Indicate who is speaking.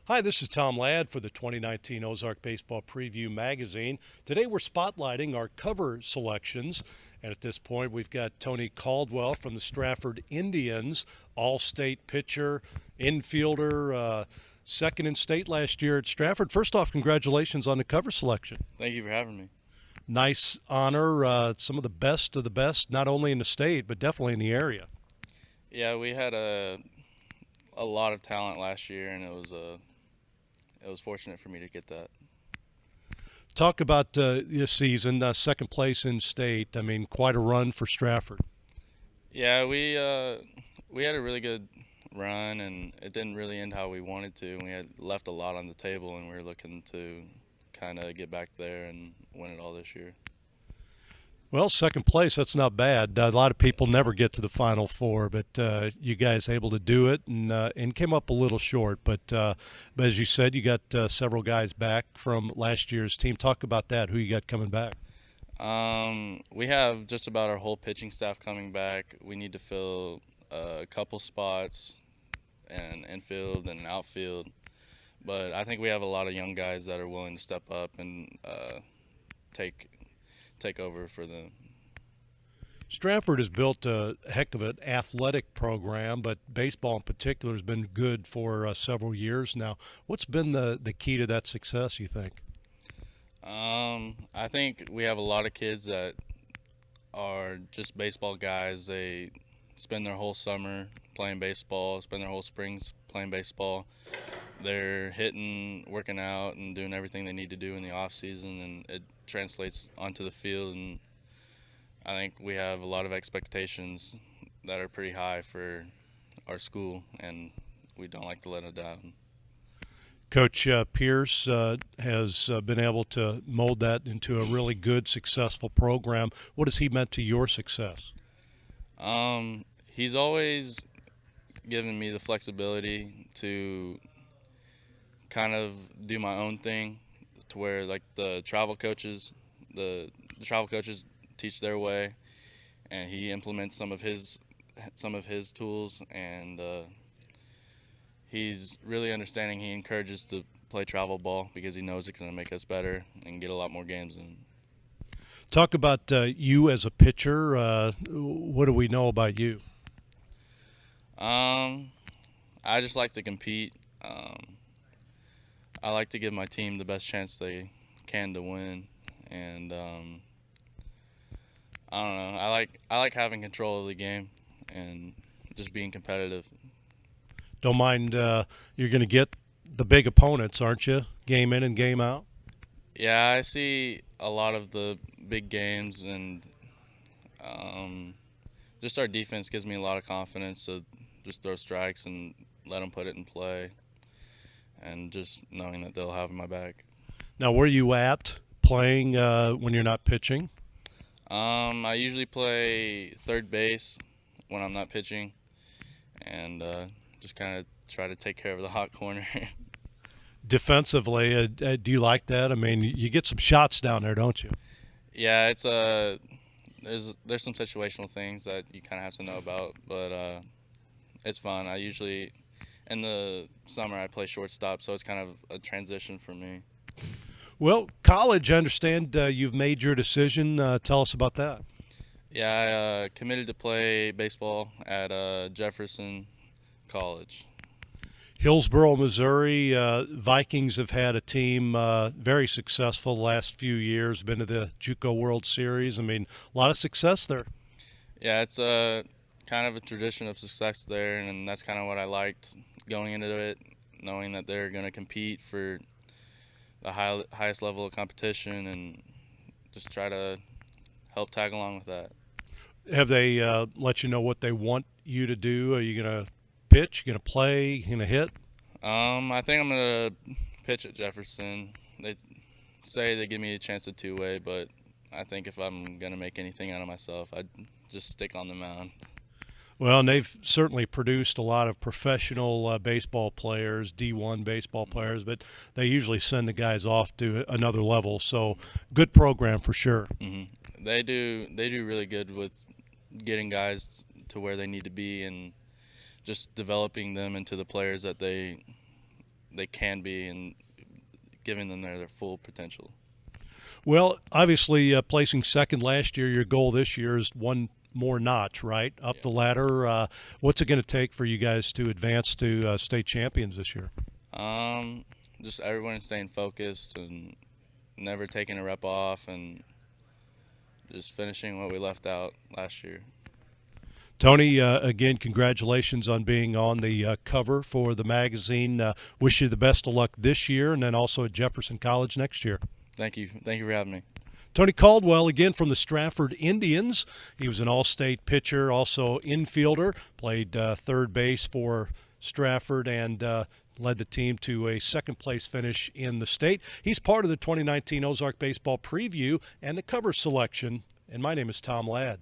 Speaker 1: Hi, this is Tom Ladd for the 2019 Ozark Baseball Preview Magazine. Today we're spotlighting our cover selections, and at this point we've got Tony Caldwell from the Strafford Indians, all-state pitcher, infielder, second in state last year at Strafford. First off, congratulations on the cover selection.
Speaker 2: Thank you for having me.
Speaker 1: Nice honor, some of the best, not only in the state but definitely in the area.
Speaker 2: Yeah, we had a lot of talent last year, and it was fortunate for me to get that.
Speaker 1: Talk about this season, second place in state. I mean, quite a run for Strafford.
Speaker 2: Yeah, we had a really good run, and it didn't really end how we wanted to. We had left a lot on the table, and we were looking to kind of get back there and win it all this year.
Speaker 1: Well, second place, that's not bad. A lot of people never get to the Final Four, but you guys able to do it and came up a little short. But as you said, you got several guys back from last year's team. Talk about that. Who you got coming back?
Speaker 2: We have just about our whole pitching staff coming back. We need to fill a couple spots and infield and outfield. But I think we have a lot of young guys that are willing to step up and take take over for them.
Speaker 1: Stratford has built a heck of an athletic program, but baseball in particular has been good for several years now. What's been the key to that success, you think?
Speaker 2: I think we have a lot of kids that are just baseball guys. They spend their whole summer playing baseball, spend their whole springs playing baseball. They're hitting, working out, and doing everything they need to do in the off season, and it translates onto the field. And I think we have a lot of expectations that are pretty high for our school, and we don't like to let it down.
Speaker 1: Coach Pierce has been able to mold that into a really good, successful program. What has he meant to your success?
Speaker 2: He's always given me the flexibility to kind of do my own thing, to where like the travel coaches teach their way, and he implements some of his tools, and he's really understanding. He encourages to play travel ball because he knows it's going to make us better and get a lot more games in.
Speaker 1: Talk about you as a pitcher. What do we know about you?
Speaker 2: Um, I just like to compete. I like to give my team the best chance they can to win, and I don't know. I like having control of the game and just being competitive.
Speaker 1: Don't mind you're going to get the big opponents, aren't you? Game in and game out.
Speaker 2: Yeah, I see a lot of the big games, and um, just our defense gives me a lot of confidence to just throw strikes and let them put it in play, and just knowing that they'll have my back.
Speaker 1: Now, where are you at playing when you're not pitching?
Speaker 2: I usually play third base when I'm not pitching, and just kind of try to take care of the hot corner.
Speaker 1: Defensively, do you like that? I mean, you get some shots down there, don't you?
Speaker 2: Yeah, it's there's some situational things that you kind of have to know about, but it's fun. I usually in the summer I play shortstop, so it's kind of a transition for me.
Speaker 1: Well, college, I understand you've made your decision. Tell us about that.
Speaker 2: Yeah, I committed to play baseball at Jefferson College.
Speaker 1: Hillsboro, Missouri. Vikings have had a team very successful the last few years. Been to the JUCO World Series. I mean, a lot of success there.
Speaker 2: Yeah, it's kind of a tradition of success there, and that's kind of what I liked going into it, knowing that they're going to compete for the highest level of competition, and just try to help tag along with that.
Speaker 1: Have they let you know what they want you to do? Are you going to pitch? You going to play? You going to hit?
Speaker 2: I think I'm gonna pitch at Jefferson. They say they give me a chance at two-way, but I think if I'm gonna make anything out of myself, I'd just stick on the mound.
Speaker 1: Well, and they've certainly produced a lot of professional baseball players, D1 baseball players, but they usually send the guys off to another level. So, good program for sure.
Speaker 2: They do really good with getting guys to where they need to be, and just developing them into the players that they can be and giving them their full potential.
Speaker 1: Well, obviously, placing second last year, your goal this year is one more notch, right? Up the ladder. What's it going to take for you guys to advance to state champions this year?
Speaker 2: Just everyone staying focused and never taking a rep off and just finishing what we left out last year.
Speaker 1: Tony, again, congratulations on being on the cover for the magazine. Wish you the best of luck this year and then also at Jefferson College next year.
Speaker 2: Thank you. Thank you for having me.
Speaker 1: Tony Caldwell, again from the Strafford Indians. He was an all-state pitcher, also infielder, played third base for Strafford and led the team to a second-place finish in the state. He's part of the 2019 Ozark Baseball Preview and the cover selection, and my name is Tom Ladd.